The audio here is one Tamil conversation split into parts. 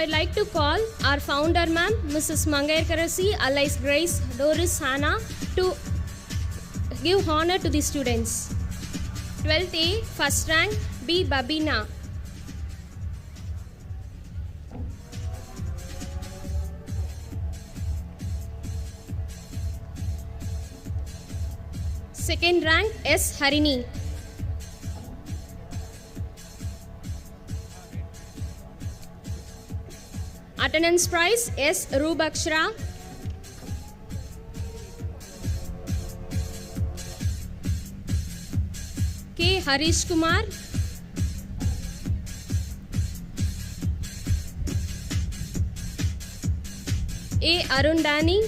I'd like to call our founder ma'am, Mrs. Mangayakarasi, alias Grace Doris Hannah, to give honor to the students. 12th A, first rank, B. Babina. Second rank, S. Harini. Attendance prize, S. Rubakshra. K. Harish Kumar. A. Arun Dani.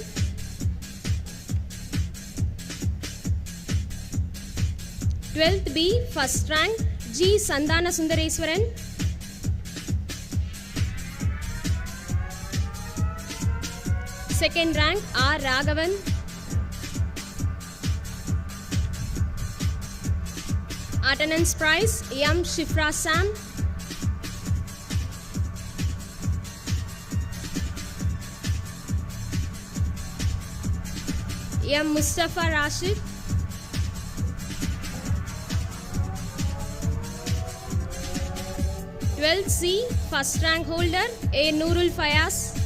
Twelfth B, first rank, G. Sandana Sundareswaran. Second rank, R. Raghavan. Attendance prize, M. Shifra Sam. M. Mustafa Rashid. Twelfth C, first rank holder, A. Nurul Fayaz.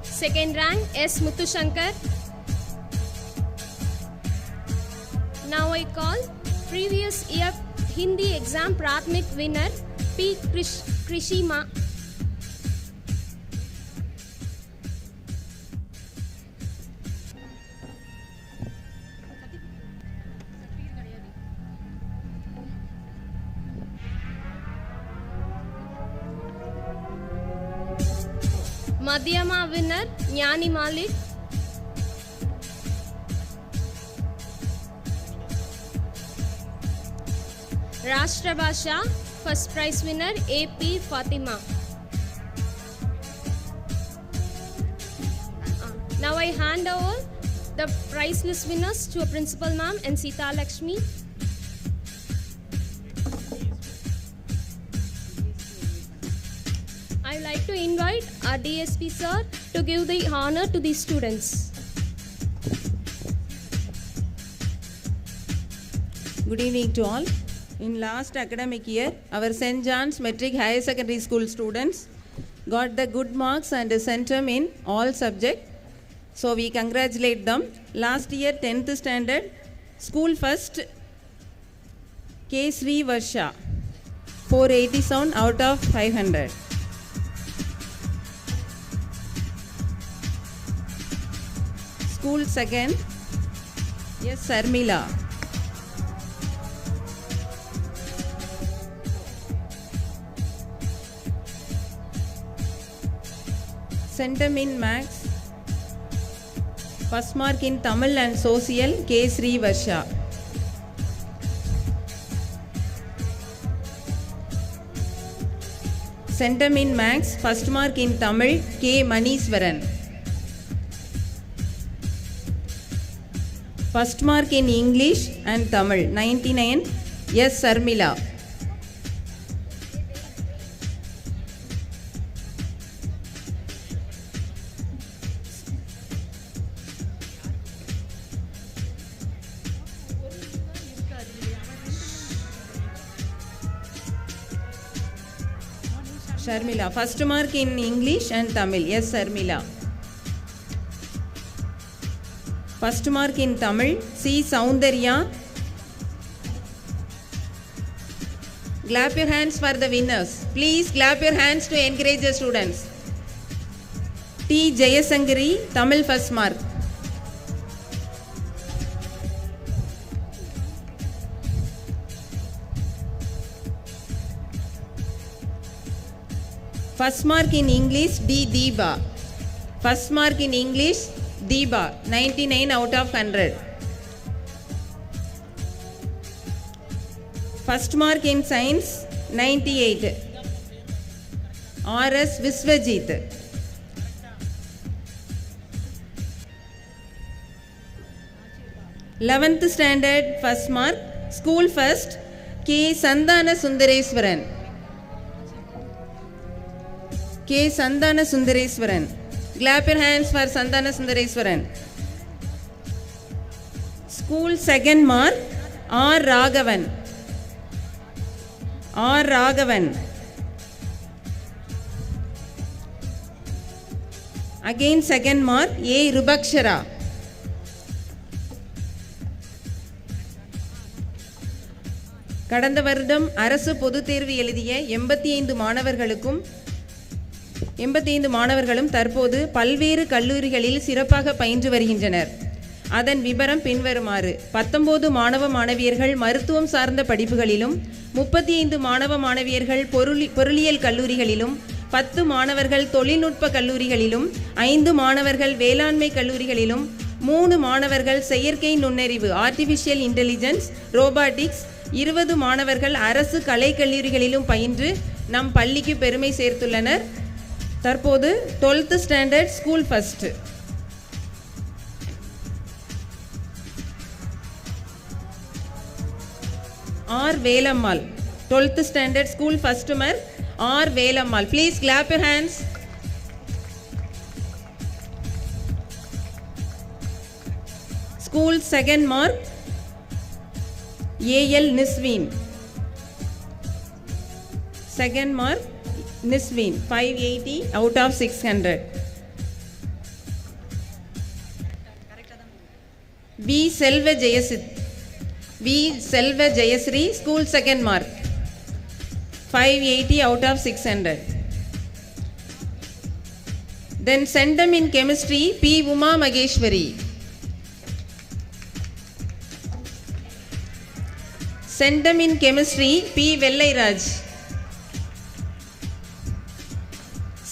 Second rank, S. Muthu-Shankar. Now I call previous year Hindi exam Prathmik winner, P. Krishima. Madhyama winner, Jnani Malik. Rashtra Bhasha, first prize winner, A.P. Fatima. Now I hand over the prize list winners to a principal ma'am and Sita Lakshmi. I would like to invite our DSP sir to give the honor to the students. Good evening to all. In last academic year, our St. John's Metric Higher Secondary School students got the good marks and centum in all subjects. So we congratulate them. Last year, 10th standard, school first, K. Sri Varsha, 487 out of 500. School second, yes, Sarmila. Centum in Max. First mark in Tamil and Social, K. Sri Varsha. Centum in Max. First mark in Tamil, K. Maniswaran. First mark in English and Tamil, 99, S. Sarmila. Sharmila. First mark in English and Tamil, yes, Sharmila. First mark in Tamil, C. Soundarya. Clap your hands for the winners. Please clap your hands to encourage the students. T. Jayasangari, Tamil first mark. First mark in English, D. Deeba. First mark in English, Deeba, 99 out of 100. First mark in Science, 98. R.S. Viswajit. Eleventh standard, first mark, school first, K. Sandana Sundareswaran. K. Sandana Sundareswaran. Clap your hands for Sandana Sundareswaran. School second mark R. Raghavan. R. Raghavan. Again second mark A. Rubakshara. கடந்த வருடம் அரசு பொதுத் தேர்வு எழுதிய 85 மாணவர்களும் தற்போது பல்வேறு கல்லூரிகளில் சிறப்பாக பயின்று வருகின்றனர். அதன் விபரம் பின்வருமாறு: 19 மாணவ மாணவியர்கள் மருத்துவம் சார்ந்த படிப்புகளிலும், 35 மாணவ மாணவியர்கள் பொருளியல் கல்லூரிகளிலும், 10 மாணவர்கள் தொழில்நுட்ப கல்லூரிகளிலும், 5 மாணவர்கள் வேளாண்மை கல்லூரிகளிலும், 3 மாணவர்கள் செயற்கை நுண்ணறிவு ஆர்டிஃபிஷியல் இன்டெலிஜென்ஸ் ரோபாட்டிக்ஸ், 20 மாணவர்கள் அரசு கலைக்கல்லூரிகளிலும் பயின்று நம் பள்ளிக்கு பெருமை சேர்த்துள்ளனர். தற்போது 12th standard school first. R Velammal 12th standard school first Mr R Velammal. Please clap your hands. School second mark A.L. Nisveen. Second mark Nisveen 580 out of 600. V. Selva Jayasri school second mark 580 out of 600. Then Centum in chemistry P. Uma Mageshwari. Centum in chemistry P. Vellairaj.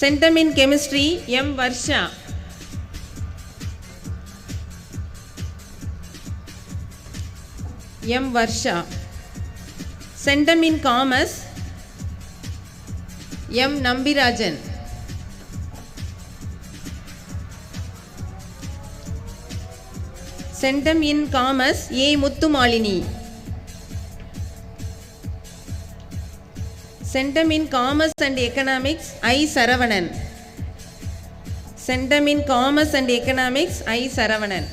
Centum in chemistry M. Varsha. M. Varsha. Centum in commerce M. Nambirajan. Centum in commerce A. Muthumalini. Centum in Commerce and Economics I. Saravanan. Centum in Commerce and Economics I. Saravanan.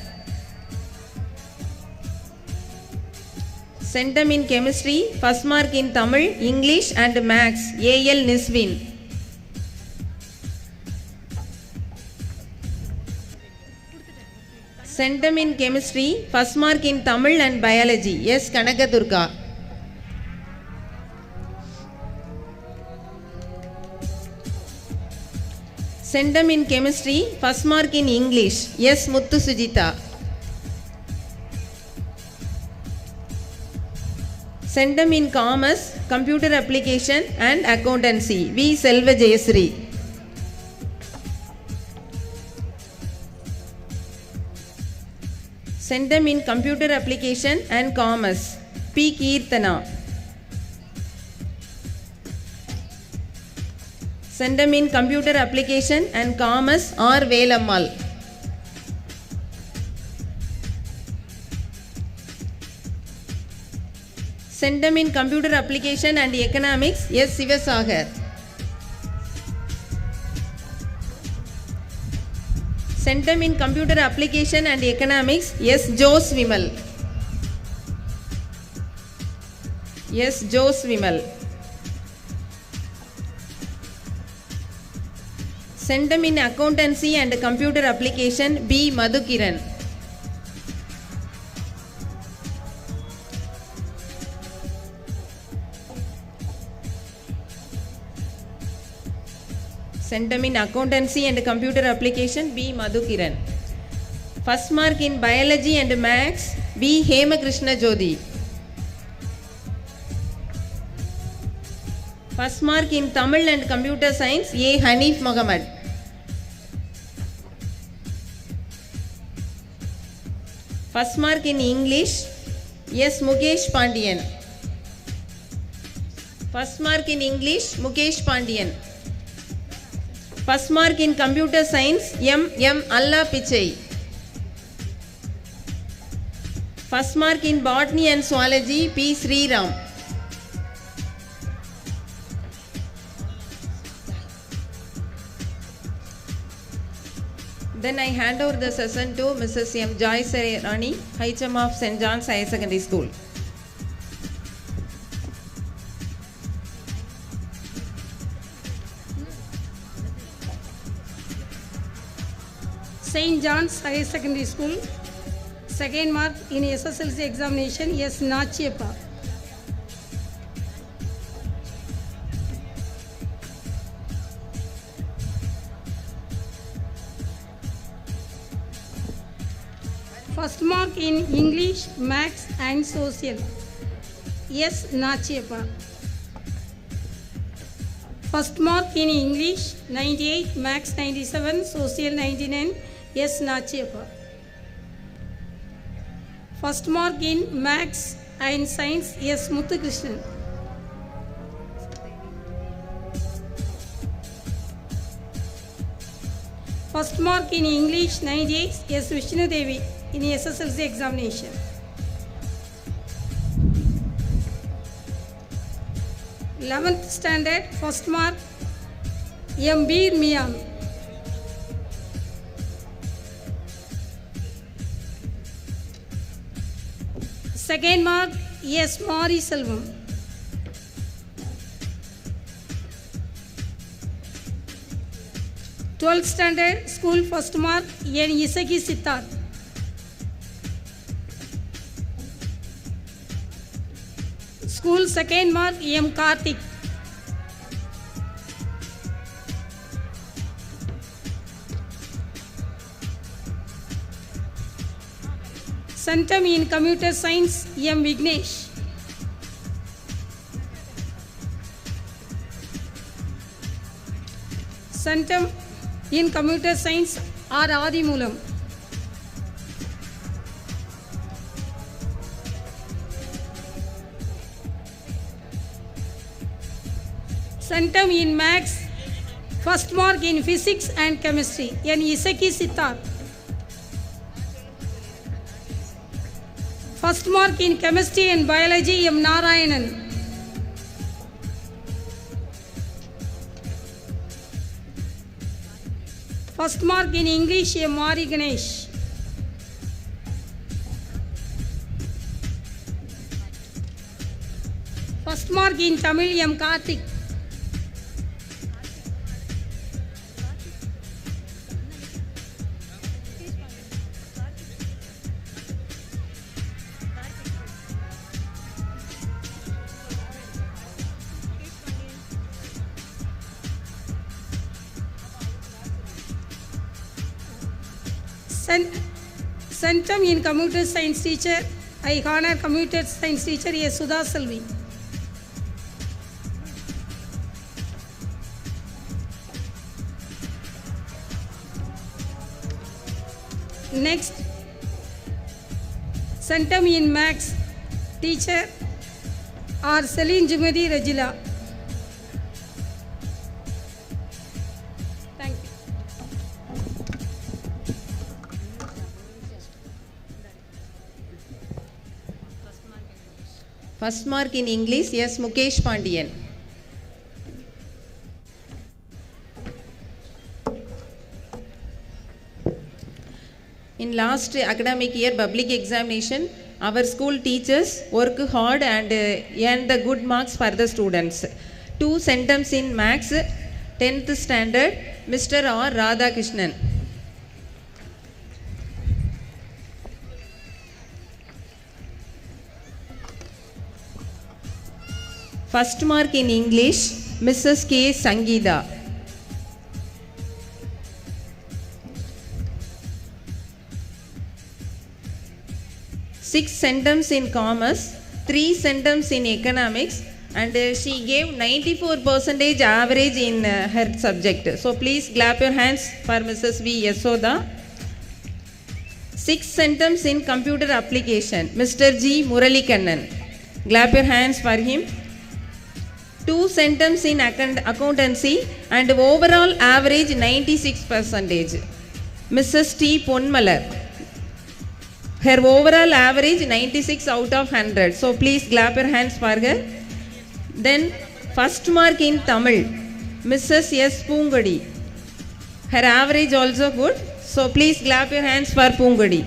Centum in Chemistry first mark in Tamil, English and Maths A.L. Nisveen. Centum in Chemistry first mark in Tamil and Biology S. Kanakadurga. Centum in Chemistry first mark in English S. Muthu Sujita. Centum in Commerce, Computer Application and Accountancy V. Selva Jayasri. Centum in Computer Application and Commerce P. Keerthana. Centum in Computer Application and Commerce R. Velammal. Centum in Computer Application and Economics S. Sivasagar. Centum in Computer Application and Economics S. Jose Vimal. S. Jose Vimal. Centum in Accountancy and Computer Application B. Madhukiran. Centum in Accountancy and Computer Application B. Madhukiran. First mark in Biology and Maths B. Hemakrishna Jodi. First mark in Tamil and Computer Science A. Hanif Mohammed. First mark in English S. Mukesh Pandian. First mark in English Mukesh Pandian. First mark in Computer Science M. Allah Pichai. First mark in Botany and Zoology P. Sriram. Then I hand over the session to Mrs. M. Joyce Rani, HM of St. John's Higher Secondary School. St. John's Higher Secondary School, second mark in SSLC examination, S. Nachiepa. First mark in English, Maths and Social, S. Nachiepa. First mark in English, 98, Maths 97, Social 99, S. Nachiepa. First mark in Maths and Science, S. Muthukrishnan. First mark in English, 98, S. Vishnu Devi in SSLC examination. Eleventh standard, first mark, M. Bir Mian. Second mark, S. Mari Selvam. Twelfth standard, school first mark, N. Isaki Siddharth. School second mark, M. Karthik. Centum in Computer Science, M. Vignesh. Centum in Computer Science, R. Adimulam. Centum in Maths, first mark in Physics and Chemistry, N. Isaki Siddharth. First mark in Chemistry and Biology, M. Narayanan. First mark in English, M. Mari Ganesh. First mark in Tamil, M. Karthik. Centum in Computer Science teacher, I honor Computer Science teacher S. Sudha Selvi. Next, Centum in Maths teacher R. Celine Jumedi Rajila. Thank you. First mark in English, yes, Mukesh Pandian. In last academic year public examination, our school teachers work hard and earn the good marks for the students. 2 centums in Maths, 10th standard, Mr. R. Radhakrishnan. First mark in English, Mrs. K. Sangeeta. Six centums in commerce, 3 centums in economics, and she gave 94% average in her subject. So please clap your hands for Mrs. V. Yasoda. 6 centums in computer application, Mr. G. Muralikannan. Clap your hands for him. 2 centums in accountancy and overall average 96%. Mrs. T. Ponmalar. Her overall average 96 out of 100. So please clap your hands for her. Then first mark in Tamil, Mrs. S. Pungadi. Her average also good. So please clap your hands for Poongadi.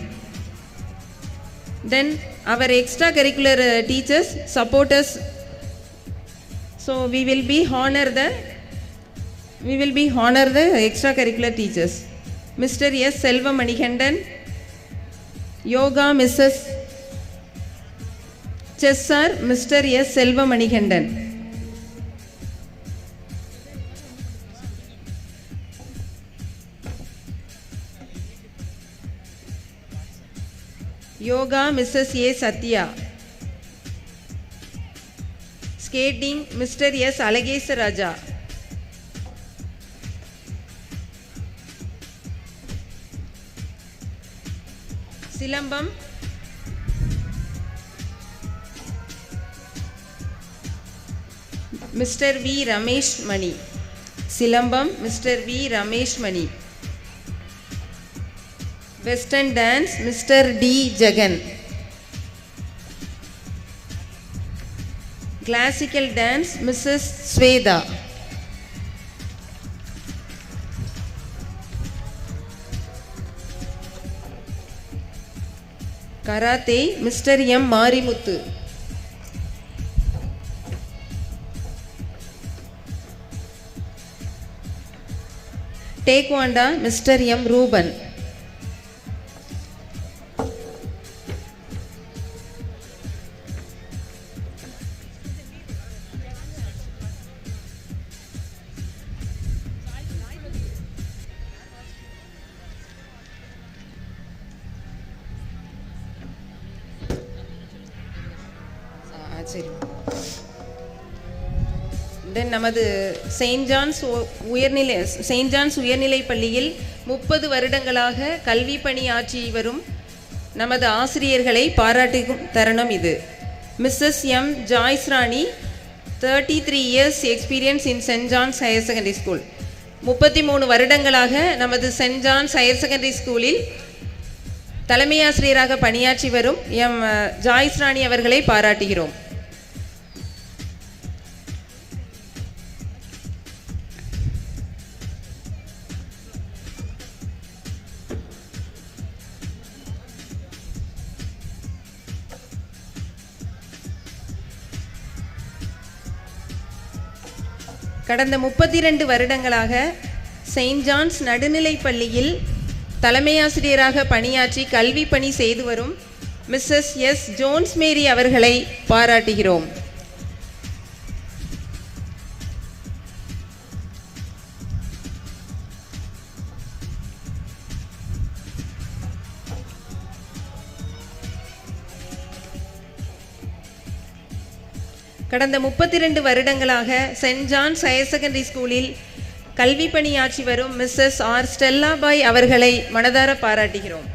Then our extracurricular teachers support us. So we will be honor the extracurricular teachers. Mr. S. Selva Manikandan, Yoga Mrs. Chess Sir, Mr. S. Selva Manikandan. Yoga Mrs. A. Satya. Skating Mr. S. Alagesa Raja. Silambam Mr. V. Ramesh Mani. Silambam Mr. V. Ramesh Mani. Western dance Mr. D. Jagan. Classical dance Mrs. Sweda. Karate Mr. M. Marimuthu. Taekwondo Mr. M. Ruben. தென் நமது செயின்ட் ஜான்ஸ் உயர்நிலை பள்ளியில் 30 வருடங்களாக கல்வி பணியாற்றி வரும் நமது ஆசிரியர்களை பாராட்டும் தருணம் இது. Mrs M Joyce Rani, 33 years experience in Saint John's higher secondary school. 33 வருடங்களாக நமது சென்ட் ஜான்ஸ் ஹையர் செகண்டரி ஸ்கூலில் தலைமை ஆசிரியராக பணியாற்றி வரும் எம் ஜாய்ஸ் ராணி அவர்களை பாராட்டுகிறோம். கடந்த 32 வருடங்களாக செயின்ட் ஜான்ஸ் நடுநிலைப் பள்ளியில் தலைமையாசிரியராக பணியாற்றி கல்வி பணி செய்து வரும் மிஸ்ஸஸ் எஸ் ஜோன்ஸ் மேரி அவர்களை பாராட்டுகிறோம். கடந்த 32 வருடங்களாக சென்ட் ஜான்ஸ் ஹையர் செகண்டரி ஸ்கூலில் கல்வி பணியாற்றி வரும் மிஸ்ஸஸ் ஆர் ஸ்டெல்லா பாய் அவர்களை மனதார பாராட்டுகிறோம்.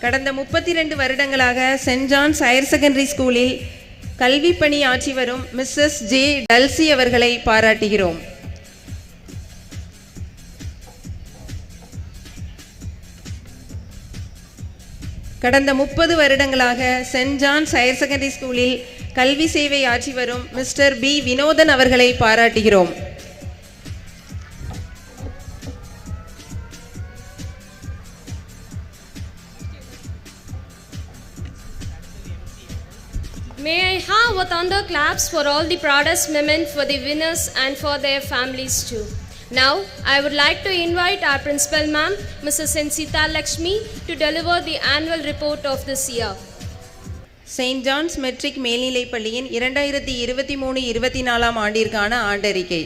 கடந்த 32 வருடங்களாக சென்ட் ஜான்ஸ் ஹையர் செகண்டரி ஸ்கூலில் கல்வி பணியாற்றி வரும் மிஸ்ஸஸ் ஜே டல்சி அவர்களை பாராட்டுகிறோம். கடந்த 30 வருடங்களாக சென்ட் ஜான்ஸ் ஹையர் செகண்டரி ஸ்கூலில் கல்வி சேவை ஆற்றி வரும் மிஸ்டர் பி வினோதன் அவர்களை பாராட்டுகிறோம். May I have a thunder claps for all the proudest women, for the winners and for their families too. Now, I would like to invite our principal ma'am, Mrs. Sensita Lakshmi, to deliver the annual report of this year. Saint John's matric மேல்நிலைப் பள்ளியின் 2023-24 ஆண்டிற்கான ஆண்டறிக்கை.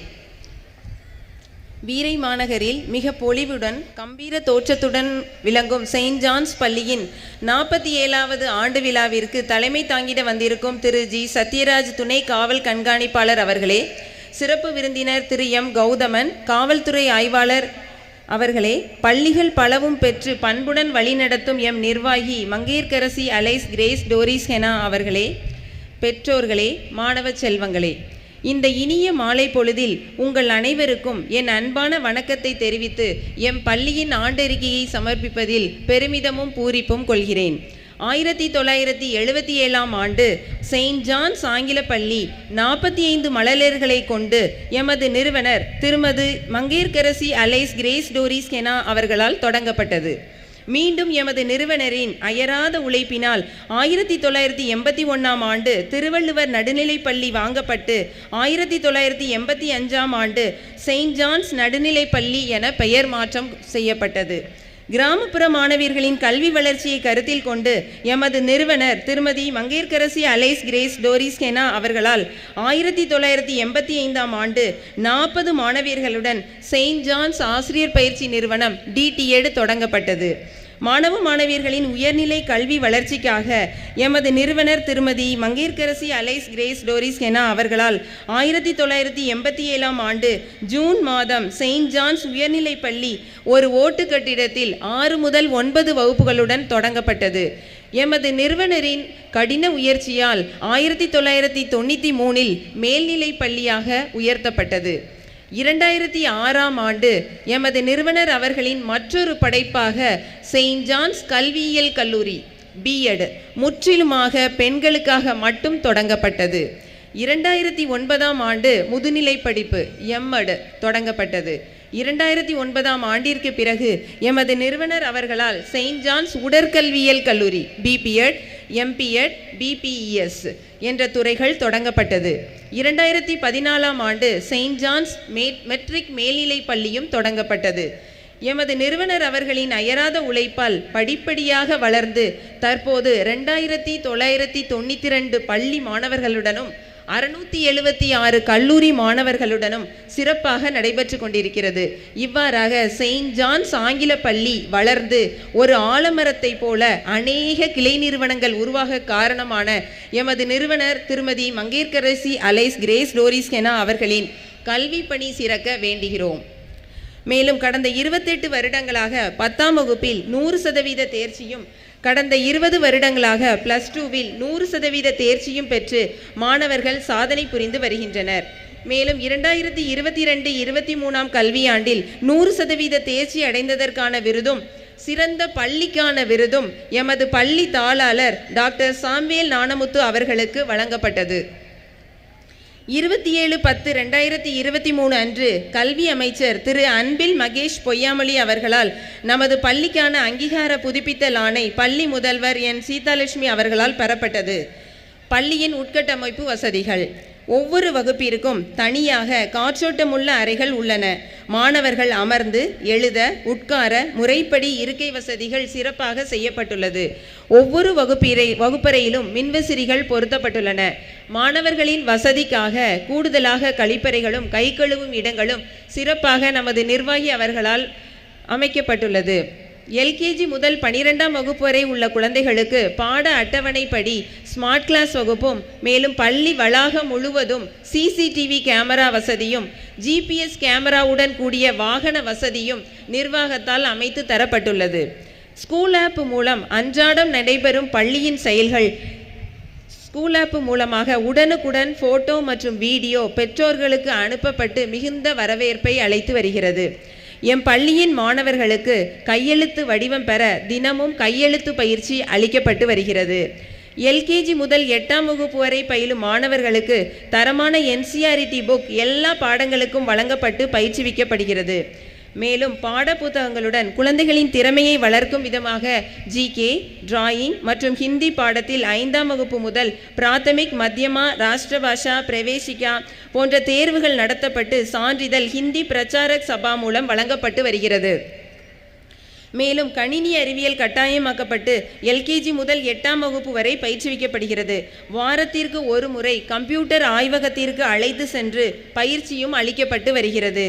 வீரை மாநகரில் மிக பொலிவுடன் கம்பீர தோற்றத்துடன் விளங்கும் செயின்ட் ஜான்ஸ் பள்ளியின் 47வது ஆண்டு விழாவிற்கு தலைமை தாங்கிட வந்திருக்கும் திரு ஜி சத்யராஜ் துணை காவல் கண்காணிப்பாளர் அவர்களே, சிறப்பு விருந்தினர் திரு எம் கௌதமன், காவல்துறை ஆய்வாளர் அவர்களே, பள்ளிகள் பலவும் பெற்று பண்புடன் வழிநடத்தும் எம் நிர்வாகி Mangaiyarkarasi Alice Grace Doris Hena அவர்களே, பெற்றோர்களே, மாணவ செல்வங்களே, இந்த இனிய மாலை பொழுதில் உங்கள் அனைவருக்கும் என் அன்பான வணக்கத்தை தெரிவித்து எம் பள்ளியின் ஆண்டறிக்கையை சமர்ப்பிப்பதில் பெருமிதமும் பூரிப்பும் கொள்கிறேன். 1977ஆம் ஆண்டு செயின்ட் ஜான்ஸ் ஆங்கில பள்ளி 45 மழலையர்களை கொண்டு எமது நிறுவனர் திருமதி மங்கையர்க்கரசி அலைஸ் கிரேஸ் டோரிஸ் கெனா அவர்களால் தொடங்கப்பட்டது. மீண்டும் எமது நிறுவனரின் அயராத உழைப்பினால் 1981ஆம் ஆண்டு திருவள்ளுவர் நடுநிலைப்பள்ளி வாங்கப்பட்டு 1985ஆம் ஆண்டு செயின்ட் ஜான்ஸ் நடுநிலைப்பள்ளி என பெயர் மாற்றம் செய்யப்பட்டது. கிராமப்புற மாணவியர்களின் கல்வி வளர்ச்சியை கருத்தில் கொண்டு எமது நிறுவனர் திருமதி மங்கையர்க்கரசி அலைஸ் கிரேஸ் டோரிஸ் கெனா அவர்களால் 1985ஆம் ஆண்டு 40 மாணவியர்களுடன் செயின்ட் ஜான்ஸ் ஆசிரியர் பயிற்சி நிறுவனம் DTED தொடங்கப்பட்டது. மாணவ மாணவியர்களின் உயர்நிலை கல்வி வளர்ச்சிக்காக எமது நிறுவனர் திருமதி மங்கையர்க்கரசி அலைஸ் கிரேஸ் டோரிஸ் கெனா அவர்களால் 1987ஆம் ஆண்டு ஜூன் மாதம் செயின்ட் ஜான்ஸ் உயர்நிலைப் பள்ளி ஒரு ஓட்டு கட்டிடத்தில் 6 முதல் 9 வகுப்புகளுடன் தொடங்கப்பட்டது. எமது நிறுவனரின் கடின முயற்சியால் 1993இல் மேல்நிலைப் பள்ளியாக உயர்த்தப்பட்டது. 2006ஆம் ஆண்டு எமது நிறுவனர் அவர்களின் மற்றொரு படைப்பாக செயின்ட் ஜான்ஸ் கல்வியியல் கல்லூரி BEd முற்றிலுமாக பெண்களுக்காக மட்டும் தொடங்கப்பட்டது. 2009ஆம் ஆண்டு முதுநிலை படிப்பு MEd தொடங்கப்பட்டது. 2009ஆம் ஆண்டிற்கு பிறகு எமது நிறுவனர் அவர்களால் செயின்ட் ஜான்ஸ் உடற்கல்வியியல் கல்லூரி BPEd, MPEd, BPES என்ற துறைகள் தொடங்கப்பட்டது. 2014ஆம் ஆண்டு செயின்ட் ஜான்ஸ் மெட்ரிக் மேல்நிலை பள்ளியும் தொடங்கப்பட்டது. எமது நிறுவனர் அவர்களின் அயராத உழைப்பால் படிப்படியாக வளர்ந்து தற்போது 2992 பள்ளி மாணவர்களுடனும் 676 கல்லூரி மாணவர்களுடனும் சிறப்பாக நடைபெற்று கொண்டிருக்கிறது. இவ்வாறாக செயின்ட் ஜான்ஸ் ஆங்கில பள்ளி வளர்ந்து ஒரு ஆலமரத்தை போல அநேக கிளை நிறுவனங்கள் உருவாக காரணமான எமது நிறுவனர் திருமதி மங்கையர்க்கரசி அலைஸ் கிரேஸ் டோரிஸ் கெனா அவர்களின் கல்வி பணி சிறக்க வேண்டுகிறோம். மேலும் கடந்த 28 வருடங்களாக 10ஆம் வகுப்பில் 100% தேர்ச்சியும் கடந்த 20 வருடங்களாக +2வில் 100% தேர்ச்சியும் பெற்று மாணவர்கள் சாதனை புரிந்து வருகின்றனர். மேலும் 2022-23ஆம் கல்வியாண்டில் 100% தேர்ச்சி அடைந்ததற்கான விருதும் சிறந்த பள்ளிக்கான விருதும் எமது பள்ளி தாளாளர் டாக்டர் சாம்வேல் ஞானமுத்து அவர்களுக்கு வழங்கப்பட்டது. 27/10/2023 அன்று கல்வி அமைச்சர் திரு அன்பில் மகேஷ் பொய்யாமொழி அவர்களால் நமது பள்ளிக்கான அங்கீகார புதுப்பித்தல் ஆணை பள்ளி முதல்வர் என் சீதாலட்சுமி அவர்களால் பெறப்பட்டது. பள்ளியின் உட்கட்டமைப்பு வசதிகள்: ஒவ்வொரு வகுப்பிற்கும் தனியாக காற்றோட்டமுள்ள அறைகள் உள்ளன. மாணவர்கள் அமர்ந்து எழுத உட்கார முறைப்படி இருக்கை வசதிகள் சிறப்பாக செய்யப்பட்டுள்ளது. ஒவ்வொரு வகுப்பறையிலும் மின்விசிறிகள் பொருத்தப்பட்டுள்ளன. மாணவர்களின் வசதிக்காக கூடுதலாக கழிப்பறைகளும் கை கழுவும் இடங்களும் சிறப்பாக நமது நிர்வாகி அவர்களால் அமைக்கப்பட்டுள்ளது. LKG முதல் 12ஆம் வகுப்பு வரை உள்ள குழந்தைகளுக்கு பாட அட்டவணைப்படி ஸ்மார்ட் கிளாஸ் வகுப்பும், மேலும் பள்ளி வளாகம் முழுவதும் CCTV கேமரா வசதியும் GPS கேமராவுடன் கூடிய வாகன வசதியும் நிர்வாகத்தால் அமைத்து தரப்பட்டுள்ளது. ஸ்கூல் ஆப் மூலம் அன்றாடம் நடைபெறும் பள்ளியின் செயல்கள் ஸ்கூல் ஆப் மூலமாக உடனுக்குடன் ஃபோட்டோ மற்றும் வீடியோ பெற்றோர்களுக்கு அனுப்பப்பட்டு மிகுந்த வரவேற்பை அளித்து வருகிறது. எம் பள்ளியின் மாணவர்களுக்கு கையெழுத்து வடிவம் பெற தினமும் கையெழுத்து பயிற்சி அளிக்கப்பட்டு வருகிறது. LKG முதல் 8ஆம் வகுப்பு வரை பயிலும் மாணவர்களுக்கு தரமான NCERT புக் எல்லா பாடங்களுக்கும் வழங்கப்பட்டு பயிற்சிவிக்கப்படுகிறது. மேலும் பாட புத்தகங்களுடன் குழந்தைகளின் திறமையை வளர்க்கும் விதமாக GK, டிராயிங் மற்றும் ஹிந்தி பாடத்தில் 5ஆம் வகுப்பு முதல் பிராத்தமிக், மத்தியமா, ராஷ்டிரபாஷா, பிரவேசிகா போன்ற தேர்வுகள் நடத்தப்பட்டு சான்றிதழ் ஹிந்தி பிரச்சாரக் சபா மூலம் வழங்கப்பட்டு வருகிறது. மேலும் கணினி அறிவியல் கட்டாயமாக்கப்பட்டு LKG முதல் 8ஆம் வகுப்பு வரை பயிற்சிவிக்கப்படுகிறது. வாரத்திற்கு ஒரு முறை கம்ப்யூட்டர் ஆய்வகத்திற்கு அழைத்து சென்று பயிற்சியும் அளிக்கப்பட்டு வருகிறது.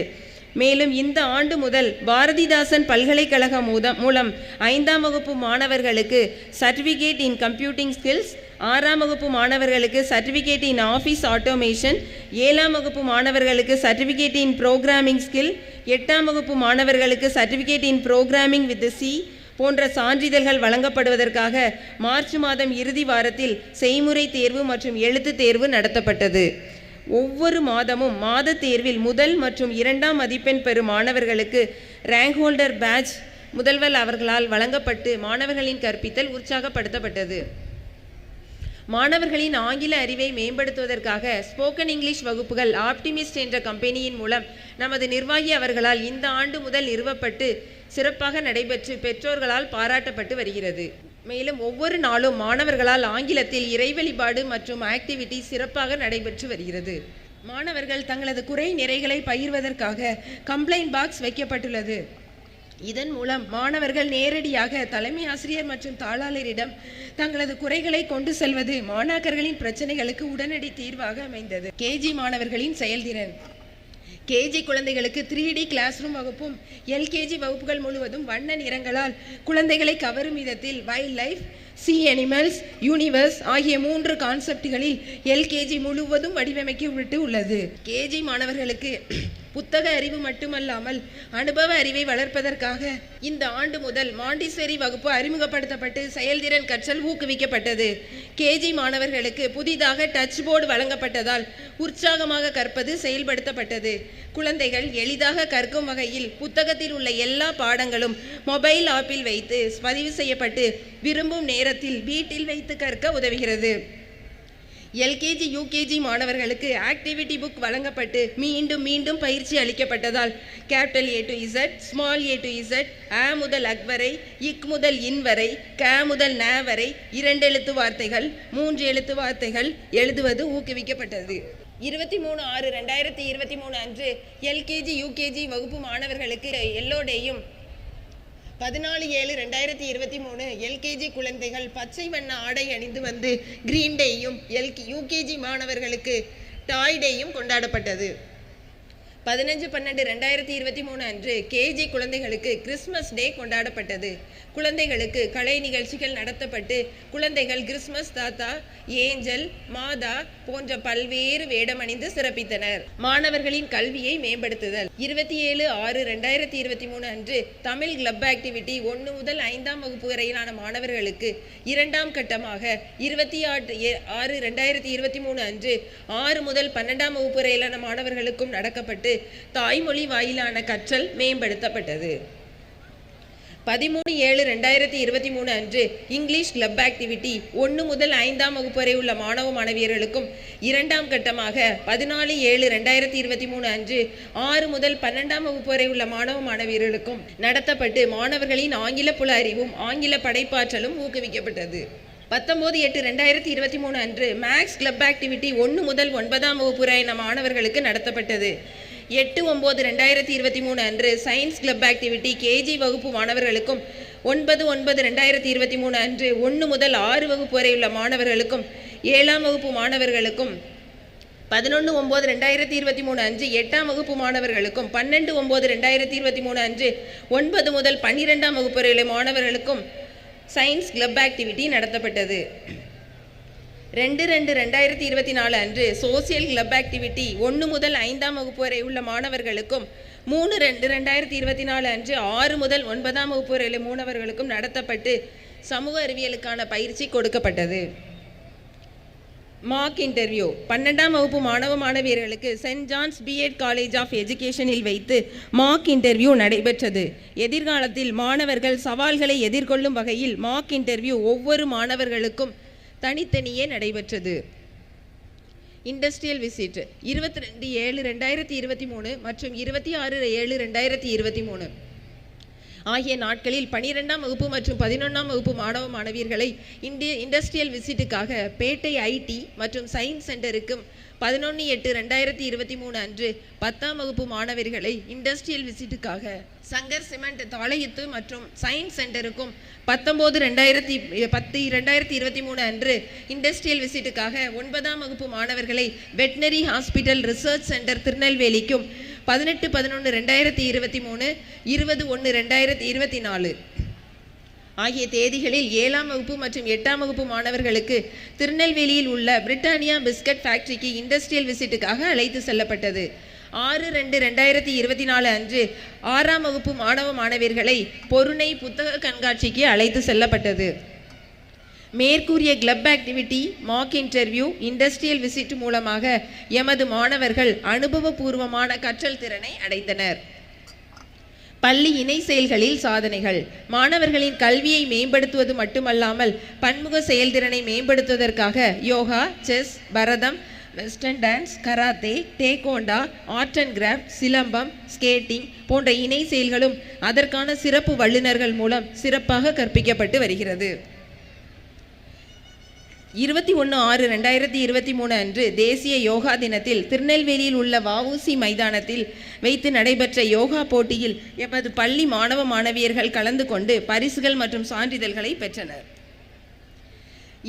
மேலும் இந்த ஆண்டு முதல் பாரதிதாசன் பல்கலைக்கழகம் மூலம் 5ஆம் வகுப்பு மாணவர்களுக்கு சர்டிஃபிகேட் இன் கம்ப்யூட்டிங் ஸ்கில்ஸ், 6ஆம் வகுப்பு மாணவர்களுக்கு சர்டிஃபிகேட் இன் ஆஃபீஸ் ஆட்டோமேஷன், 7ஆம் வகுப்பு மாணவர்களுக்கு சர்டிஃபிகேட் இன் ப்ரோக்ராமிங் ஸ்கில், 8ஆம் வகுப்பு மாணவர்களுக்கு certificate in programming with C போன்ற சான்றிதழ்கள் வழங்கப்படுவதற்காக மார்ச் மாதம் இறுதி வாரத்தில் செய்முறை தேர்வு மற்றும் எழுத்து தேர்வு நடத்தப்பட்டது. ஒவ்வொரு மாதமும் மாத தேர்வில் முதல் மற்றும் 2ஆம் மதிப்பெண் பெறும் மாணவர்களுக்கு ரேங்க் ஹோல்டர் பேட்ச் முதல்வர் அவர்களால் வழங்கப்பட்டு மாணவர்களின் கற்பித்தல் உற்சாகப்படுத்தப்பட்டது. மாணவர்களின் ஆங்கில அறிவை மேம்படுத்துவதற்காக ஸ்போக்கன் இங்கிலீஷ் வகுப்புகள் ஆப்டிமிஸ்ட் என்ற கம்பெனியின் மூலம் நமது நிர்வாகி அவர்களால் இந்த ஆண்டு முதல் நிறுவப்பட்டு சிறப்பாக நடைபெற்று பெற்றோர்களால் பாராட்டப்பட்டு வருகிறது. மேலும் ஒவ்வொரு நாளும் மாணவர்களால் ஆங்கிலத்தில் இறை வழிபாடு மற்றும் ஆக்டிவிட்டி சிறப்பாக நடைபெற்று வருகிறது. மாணவர்கள் தங்களது குறை நிறைகளை பகிர்வதற்காக கம்ப்ளைண்ட் பாக்ஸ் வைக்கப்பட்டுள்ளது. இதன் மூலம் மாணவர்கள் நேரடியாக தலைமை ஆசிரியர் மற்றும் தாளாளரிடம் தங்களது குறைகளை கொண்டு செல்வது மாணாக்கர்களின் பிரச்சனைகளுக்கு உடனடி தீர்வாக அமைந்தது. கேஜி மாணவர்களின் செயல்திறன். கேஜி குழந்தைகளுக்கு 3D கிளாஸ் ரூம் வகுப்பும் எல்கேஜி வகுப்புகள் முழுவதும் வண்ண நிறங்களால் குழந்தைகளை கவரும் விதத்தில் wild life, C animals, universe ஆகிய 3 கான்செப்டுகளில் எல்கேஜி முழுவதும் வடிவமைக்கப்பட்டு உள்ளது. கேஜி மாணவர்களுக்கு புத்தக அறிவு மட்டுமல்லாமல் அனுபவ அறிவை வளர்ப்பதற்காக இந்த ஆண்டு முதல் மாண்டிசேரி வகுப்பு அறிமுகப்படுத்தப்பட்டு செயல்திறன் கற்றல் ஊக்குவிக்கப்பட்டது. கேஜி மாணவர்களுக்கு புதிதாக டச் போர்டு வழங்கப்பட்டதால் உற்சாகமாக கற்பது செயல்படுத்தப்பட்டது. குழந்தைகள் எளிதாக கற்கும் வகையில் புத்தகத்தில் உள்ள எல்லா பாடங்களும் மொபைல் ஆப்பில் வைத்து பதிவு செய்யப்பட்டு விரும்பும் நேரத்தில் வீட்டில் வைத்து கற்க உதவுகிறது. எல்கேஜி யூகேஜி மாணவர்களுக்கு ஆக்டிவிட்டி புக் வழங்கப்பட்டு மீண்டும் மீண்டும் பயிற்சி அளிக்கப்பட்டதால் capital A to Z, small A to Z, அ முதல் அக் வரை, இக் முதல் இன் வரை, க முதல் ந வரை 2 எழுத்து வார்த்தைகள் 3 எழுத்து வார்த்தைகள் எழுதுவது ஊக்குவிக்கப்பட்டது. 23/6/2023 அன்று எல்கேஜி யூகேஜி வகுப்பு மாணவர்களுக்கு எல்லோ டேயும் 14/7/2023 எல்கேஜி குழந்தைகள் பச்சை வண்ண ஆடை அணிந்து வந்து கிரீன் டேயும் யூகேஜி மாணவர்களுக்கு டாய் டேயும் கொண்டாடப்பட்டது. 15/12/2023 அன்று கேஜி குழந்தைகளுக்கு கிறிஸ்மஸ் டே கொண்டாடப்பட்டது. குழந்தைகளுக்கு கலை நிகழ்ச்சிகள் நடத்தப்பட்டு குழந்தைகள் கிறிஸ்மஸ் தாத்தா, ஏஞ்சல், மாதா போன்ற பல்வேறு வேடமணிந்து சிறப்பித்தனர். மாணவர்களின் கல்வியை மேம்படுத்துதல். 27/6/2023 அன்று தமிழ் கிளப் ஆக்டிவிட்டி 1 முதல் 5ஆம் வகுப்பு வரையிலான மாணவர்களுக்கு 2ஆம் கட்டமாக 28/6/2023 அன்று 6 முதல் 12ஆம் வகுப்பு வரையிலான மாணவர்களுக்கும் நடக்கப்பட்டு தாய்மொழி வாயிலான கற்றல் மேம்படுத்தப்பட்டது. 13/7/2023 அன்று இங்கிலீஷ் கிளப் ஆக்டிவிட்டி 1 முதல் 5ஆம் வகுப்பு வரை உள்ள மாணவ மாணவியர்களுக்கும் 2ஆம் கட்டமாக 14/7/2023 அன்று 6 முதல் 12ஆம் வகுப்பு வரை உள்ள மாணவ மாணவியர்களுக்கும் நடத்தப்பட்டு மாணவர்களின் ஆங்கில புல அறிவும் ஆங்கில படைப்பாற்றலும் ஊக்குவிக்கப்பட்டது. 19/8/2023 அன்று மேக்ஸ் கிளப் ஆக்டிவிட்டி 1 முதல் 9ஆம் வகுப்பு வரை மாணவர்களுக்கு நடத்தப்பட்டது. 8/9/2023 அன்று சயின்ஸ் கிளப் ஆக்டிவிட்டி கேஜி வகுப்பு மாணவர்களுக்கும் 9/9/2023 அன்று 1 முதல் 6 வகுப்பு வரை உள்ள மாணவர்களுக்கும் 7ஆம் வகுப்பு மாணவர்களுக்கும் 11/9/2023 அன்று 8ஆம் வகுப்பு மாணவர்களுக்கும் 12/9/2023 அன்று 9 முதல் 12ஆம் வகுப்பு வரை உள்ள மாணவர்களுக்கும் சயின்ஸ் கிளப் ஆக்டிவிட்டி நடத்தப்பட்டது. 2/2/2024 அன்று சோசியல் கிளப் ஆக்டிவிட்டி 1 முதல் 5ஆம் வகுப்பு வரை உள்ள மாணவர்களுக்கும் 3/2/2024 அன்று 6 முதல் 9ஆம் வகுப்பு வரை உள்ள மாணவர்களுக்கும் நடத்தப்பட்டு சமூக அறிவியலுக்கான பயிற்சி கொடுக்கப்பட்டது. Mark interview. 12ஆம் வகுப்பு மாணவ மாணவியர்களுக்கு Saint John's B.Ed college of எஜுகேஷனில் வைத்து மார்க் இன்டர்வியூ நடைபெற்றது. எதிர்காலத்தில் மாணவர்கள் சவால்களை எதிர்கொள்ளும் வகையில் மார்க் இன்டர்வியூ ஒவ்வொரு மாணவர்களுக்கும் தனித்தனியே நடைபெற்றது. இண்டஸ்ட்ரியல் விசிட் 22/7/2023 மற்றும் 26/7/2023 ஆகிய நாட்களில் 12ஆம் வகுப்பு மற்றும் 11ஆம் வகுப்பு மாணவ மாணவியர்களை இண்டஸ்ட்ரியல் விசிட்டுக்காக பேட்டை ஐடி மற்றும் சயின்ஸ் சென்டருக்கும் 11/8/2023 அன்று 10ஆம் வகுப்பு மாணவர்களை இண்டஸ்ட்ரியல் விசிட்டுக்காக சங்கர் சிமெண்ட் தாளையுத்து மற்றும் சயின்ஸ் சென்டருக்கும் 19/10/2023 அன்று இண்டஸ்ட்ரியல் விசிட்டுக்காக 9ஆம் வகுப்பு மாணவர்களை வெட்னரி ஹாஸ்பிட்டல் ரிசர்ச் சென்டர் திருநெல்வேலிக்கும் 18/11/2023 20/1/2024 ஆகிய தேதிகளில் 7ஆம் வகுப்பு மற்றும் 8ஆம் வகுப்பு மாணவர்களுக்கு திருநெல்வேலியில் உள்ள பிரிட்டானியா பிஸ்கட் ஃபேக்டரிக்கு இண்டஸ்ட்ரியல் விசிட்டுக்காக அழைத்து செல்லப்பட்டது. 6/2/2024 அன்று 6ஆம் வகுப்பு மாணவ மாணவியர்களை பொருணை புத்தக கண்காட்சிக்கு அழைத்து செல்லப்பட்டது. மேற்கூறிய club activity, mark interview, industrial visit மூலமாக எமது மாணவர்கள் அனுபவபூர்வமான கற்றல் திறனை அடைந்தனர். பள்ளி இணை செயல்களில் சாதனைகள். மாணவர்களின் கல்வியை மேம்படுத்துவது மட்டுமல்லாமல் பன்முக செயல்திறனை மேம்படுத்துவதற்காக yoga, chess, Bharatham, western dance, karate, taekwondo, art and craft, silambam, skating போன்ற இணை செயல்களும் அதற்கான சிறப்பு வல்லுநர்கள் மூலம் சிறப்பாக கற்பிக்கப்பட்டு வருகிறது. 21/6/2023 அன்று தேசிய யோகா தினத்தில் திருநெல்வேலியில் உள்ள வஉசி மைதானத்தில் வைத்து நடைபெற்ற யோகா போட்டியில் எமது பள்ளி மாணவ மாணவியர்கள் கலந்து கொண்டு பரிசுகள் மற்றும் சான்றிதழ்களை பெற்றனர்.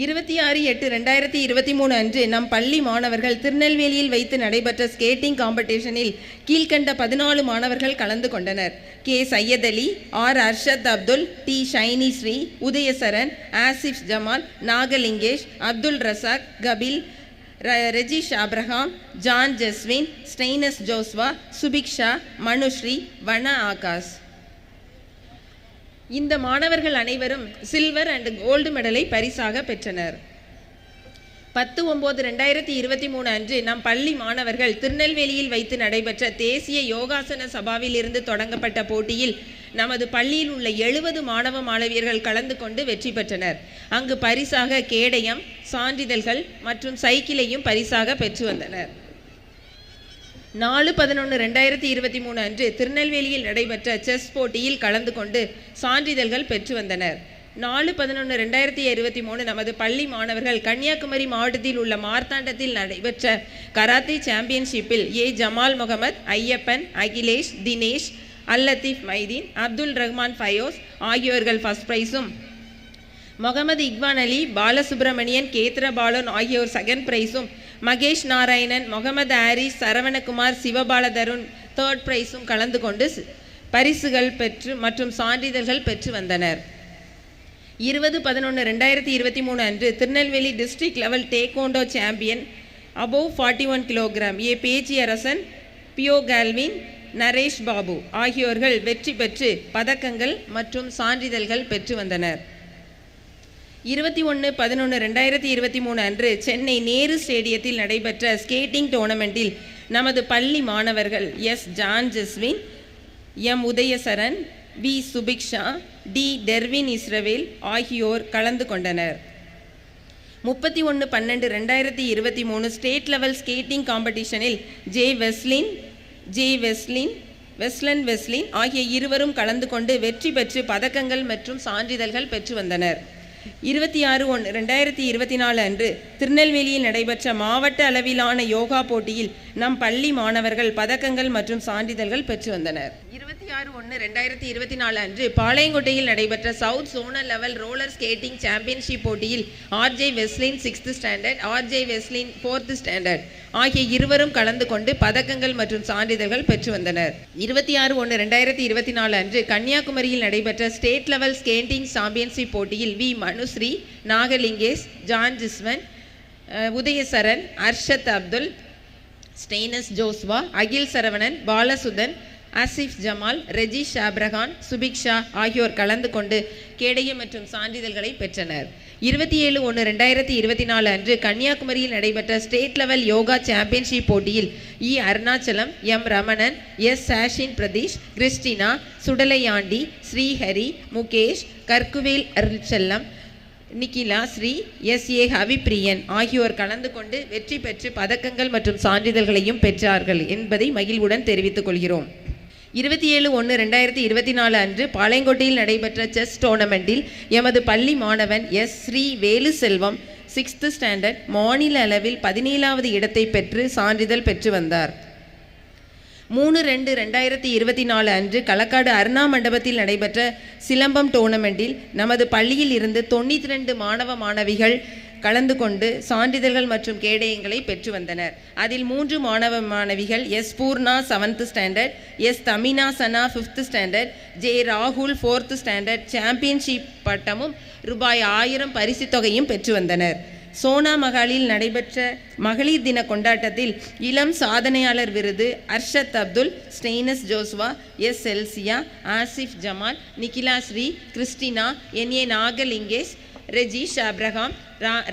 26/8/2023 அன்று நம் பள்ளி மாணவர்கள் திருநெல்வேலியில் வைத்து நடைபெற்ற ஸ்கேட்டிங் காம்படிஷனில் கீழ்கண்ட 14 மாணவர்கள் கலந்து கொண்டனர். K. Syed Ali, R. Arshad Abdul, T. Shiny Sri, Udhayasaran, Asif Jamal, Nagalingesh, Abdul Razak, Kapil, Rejish Abraham, John Jaswin, Steiness Joshua, Subiksha, Manusri, Vana Akash. இந்த மாணவர்கள் அனைவரும் சில்வர் அண்ட் கோல்டு மெடலை பரிசாக பெற்றனர். 10/9/2023 அன்று நம் பள்ளி மாணவர்கள் திருநெல்வேலியில் வைத்து நடைபெற்ற தேசிய யோகாசன சபாவில் இருந்து தொடங்கப்பட்ட போட்டியில் நமது பள்ளியில் உள்ள 70 மாணவ மாணவியர்கள் கலந்து கொண்டு வெற்றி பெற்றனர். அங்கு பரிசாக கேடயம், சான்றிதழ்கள் மற்றும் சைக்கிளையும் பரிசாக பெற்று வந்தனர். 4/11/2023 அன்று திருநெல்வேலியில் நடைபெற்ற செஸ் போட்டியில் கலந்து கொண்டு சான்றிதழ்கள் பெற்று வந்தனர். 4/11/2023 நமது பள்ளி மாணவர்கள் கன்னியாகுமரி மாவட்டத்தில் உள்ள மார்த்தாண்டத்தில் நடைபெற்ற கராத்தே சாம்பியன்ஷிப்பில் ஏ. ஜமால் முகமது, ஐயப்பன், அகிலேஷ், தினேஷ், அல்லத்தீப் மைதீன், அப்துல் ரஹ்மான் ஃபயோஸ் ஆகியோர்கள் ஃபர்ஸ்ட் பிரைஸும், முகமது இக்பான் அலி, பாலசுப்ரமணியன், கேத்ரபாலன் ஆகியோர் செகண்ட் பிரைஸும், மகேஷ் நாராயணன், முகமது ஆரிஸ், சரவணகுமார், சிவபாலதருண் தேர்ட் பிரைஸும் கலந்து கொண்டு பரிசுகள் பெற்று மற்றும் சான்றிதழ்கள் பெற்று வந்தனர். 20/11/2023 அன்று Tirunelveli district level taekwondo champion above 41 kilogram A. Pechi Arasan, Pio Calvin, Naresh Babu ஆகியோர்கள் வெற்றி பெற்று பதக்கங்கள் மற்றும் சான்றிதழ்கள் பெற்று வந்தனர். 21/11/2023 அன்று சென்னை நேரு ஸ்டேடியத்தில் நடைபெற்ற ஸ்கேட்டிங் டோர்னமெண்ட்டில் நமது பள்ளி மாணவர்கள் S. John Jaswin, M. Udhayasaran, V. Subiksha, D. Dervin Israel ஆகியோர் கலந்து கொண்டனர். 31/12/2023 ஸ்டேட் லெவல் ஸ்கேட்டிங் காம்படிஷனில் வெஸ்லின் ஆகிய இருவரும் கலந்து கொண்டு வெற்றி பெற்று பதக்கங்கள் மற்றும் சான்றிதழ்கள் பெற்று வந்தனர். 26/1/2024 அன்று திருநெல்வேலியில் நடைபெற்ற மாவட்ட அளவிலான யோகா போட்டியில் நம் பள்ளி மாணவர்கள் பதக்கங்கள் மற்றும் சான்றிதழ்கள் பெற்று வந்தனர். 26/1/2024 அன்று பாளையங்கோட்டையில் நடைபெற்ற south zonal level roller skating championship போட்டியில் R J. Weslin 6th standard, R J. Weslin 4th standard ஆகிய இருவரும் கலந்து கொண்டு பதக்கங்கள் மற்றும் சான்றிதழ்கள் பெற்று வந்தனர். 26/1/2024 அன்று கன்னியாகுமரியில் நடைபெற்ற ஸ்டேட் லெவல் ஸ்கேட்டிங் சாம்பியன்ஷிப் போட்டியில் V. Manushree, Nagalingesh, John Jiswan, Udayasaran, Arshad Abdul, Staines Joshua, Akhil Saravanan, Balasudhan, Asif Jamal, Rejish Abraham, Subiksha ஆகியோர் கலந்து கொண்டு கேடயம் மற்றும் சான்றிதழ்களை பெற்றனர். 27/1/2024 அன்று கன்னியாகுமரியில் நடைபெற்ற ஸ்டேட் லெவல் யோகா சாம்பியன்ஷிப் போட்டியில் E. Arunachalam, M. Ramanan, S. Sashin Pradeesh, Christina, Sudalaiyandi, Srihari, Mukesh, Karkuvel Arulchellam, Nikhila Sri, S. A. Havipriyan ஆகியோர் கலந்து கொண்டு வெற்றி பெற்று பதக்கங்கள் மற்றும் சான்றிதழ்களையும் பெற்றார்கள் என்பதை மகிழ்வுடன் தெரிவித்துக் கொள்கிறோம். 27/1/2024 அன்று பாளையங்கோட்டையில் நடைபெற்ற செஸ் டோர்னமெண்ட்டில் எமது பள்ளி மாணவன் எஸ். ஸ்ரீ வேலுசெல்வம் 6th ஸ்டாண்டர்ட் மாநில அளவில் 17வது இடத்தை பெற்று சான்றிதழ் பெற்று வந்தார். 3/2/2024 அன்று களக்காடு அருணா மண்டபத்தில் நடைபெற்ற சிலம்பம் டோர்னமெண்ட்டில் நமது பள்ளியில் இருந்து 92 மாணவ மாணவிகள் கலந்து கொண்டு சான்றிதழ்கள் மற்றும் கேடயங்களை பெற்று வந்தனர். அதில் 3 மாணவ மாணவிகள் S. Poorna 7th standard, S. Thamina Sana 5th standard, J. ராகுல் 4th ஸ்டாண்டர்ட் சாம்பியன்ஷிப் பட்டமும் ரூபாய் 1000 பரிசு தொகையும் பெற்று வந்தனர். சோனா மகாலில் நடைபெற்ற மகளிர் தின கொண்டாட்டத்தில் இளம் சாதனையாளர் விருது Arshad Abdul, Staines Joshua, S. Elsia, Asif Jamal, Nikhila Sri, Christina, N. A. Nagalingesh, Rejish Abraham,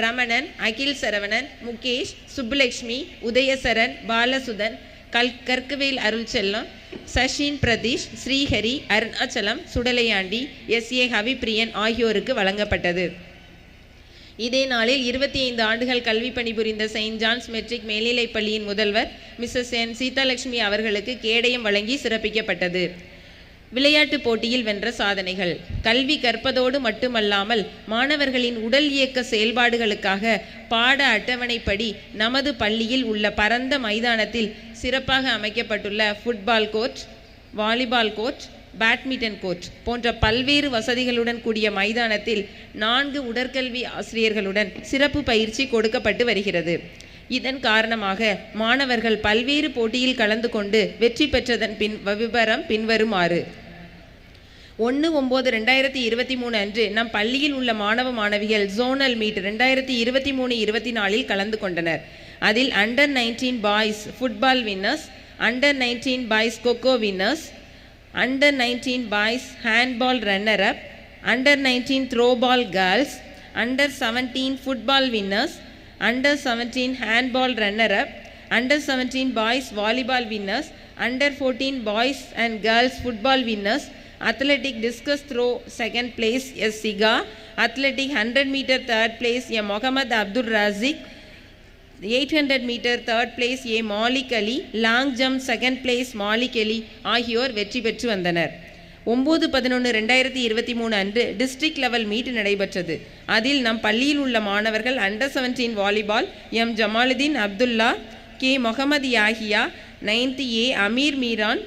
Ramanan, Akhil Saravanan, Mukesh, Subbulakshmi, Udayasaran, Balasudhan, Karkuvel Arulchellam, Sashin Pradeesh, Srihari, Arunachalam, Sudalaiyandi, SA Havipriyan ஆகியோருக்கு வழங்கப்பட்டது. இதே நாளில் 25 ஆண்டுகள் கல்வி பணிபுரிந்த செயின்ட் ஜான்ஸ் மெட்ரிக் மேல்நிலைப் பள்ளியின் முதல்வர் மிஸ்ஸஸ் என் சீதாலட்சுமி அவர்களுக்கு கேடயம் வழங்கி சிறப்பிக்கப்பட்டது. விளையாட்டுப் போட்டியில் வென்ற சாதனைகள். கல்வி கற்பதோடு மட்டுமல்லாமல் மாணவர்களின் உடல் இயக்க செயல்பாடுகளுக்காக பாட அட்டவணைப்படி நமது பள்ளியில் உள்ள பரந்த மைதானத்தில் சிறப்பாக அமைக்கப்பட்டுள்ள football court, volleyball court, badminton court போன்ற பல்வேறு வசதிகளுடன் கூடிய மைதானத்தில் 4 உடற்கல்வி ஆசிரியர்களுடன் சிறப்பு பயிற்சி கொடுக்கப்பட்டு வருகிறது. இதன் காரணமாக மாணவர்கள் பல்வேறு போட்டியில் கலந்து கொண்டு வெற்றி பெற்றதன் விவரம் பின்வருமாறு. 1/9/2023 அன்று நம் பள்ளியில் உள்ள மாணவ மாணவிகள் ஜோனல் மீட் 2023-24 கலந்து கொண்டனர். அதில் under 19 boys football winners, under 19 boys kho kho winners, under 19 boys handball runner up, under 19 throwball girls, under 17 football winners, under 17 handball runner up, under 17 boys volleyball winners, under 14 boys and girls football winners, athletic discus throw second place S Sikha, athletic 100 metre third place A Mohammed Abdul Rasik, 800 metre third place A Malik Ali, long jump second place Malik அலி ஆகியோர் வெற்றி பெற்று வந்தனர். 9/11/2023 அன்று டிஸ்ட்ரிக்ட் லெவல் மீட் நடைபெற்றது. அதில் நம் பள்ளியில் உள்ள மாணவர்கள் under 17 volleyball M Jamaluddin Abdullah, K Mohammed Yahiya, 9th A Ameer Meeran,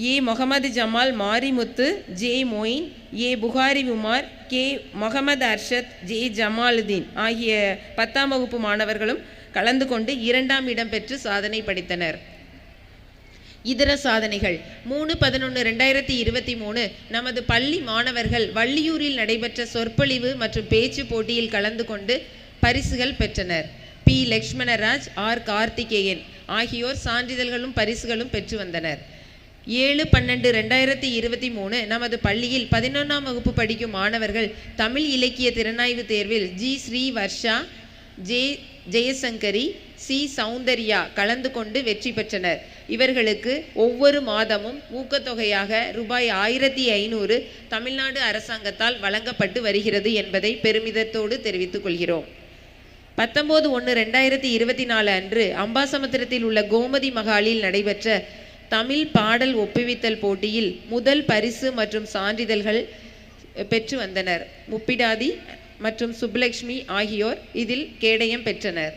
A Mohammed Jamal Marimuthu, J Moin, A Bukhari Umar, K Mohammed Arshad, J Jamaluddin ஆகிய 10ஆம் வகுப்பு மாணவர்களும் கலந்து கொண்டு 2ஆம் இடம் பெற்று சாதனை படைத்தனர். இதர சாதனைகள். 3/11/2023 நமது பள்ளி மாணவர்கள் வள்ளியூரில் நடைபெற்ற சொற்பொழிவு மற்றும் பேச்சு போட்டியில் கலந்து கொண்டு பரிசுகள் பெற்றனர். பி லக்ஷ்மணராஜ், ஆர் கார்த்திகேயன் ஆகியோர் சான்றிதழ்களும் பரிசுகளும் பெற்று வந்தனர். 7/12/2023 நமது பள்ளியில் 11ஆம் வகுப்பு படிக்கும் மாணவர்கள் தமிழ் இலக்கிய திறனாய்வு தேர்வில் G Sri Varsha, J Jayasankari, C Soundarya கலந்து கொண்டு வெற்றி பெற்றனர். இவர்களுக்கு ஒவ்வொரு மாதமும் ஊக்கத்தொகையாக ரூபாய் 1500 தமிழ்நாடு அரசாங்கத்தால் வழங்கப்பட்டு வருகிறது என்பதை பெருமிதத்தோடு தெரிவித்துக் கொள்கிறோம். 19/1/2024 அன்று அம்பாசமுத்திரத்தில் உள்ள கோமதி மகாலில் நடைபெற்ற தமிழ் பாடல் ஒப்புவித்தல் போட்டியில் முதல் பரிசு மற்றும் சான்றிதழ்கள் பெற்று வந்தனர். முப்பிடாதி மற்றும் சுப்புலட்சுமி ஆகியோர் இதில் கேடயம் பெற்றனர்.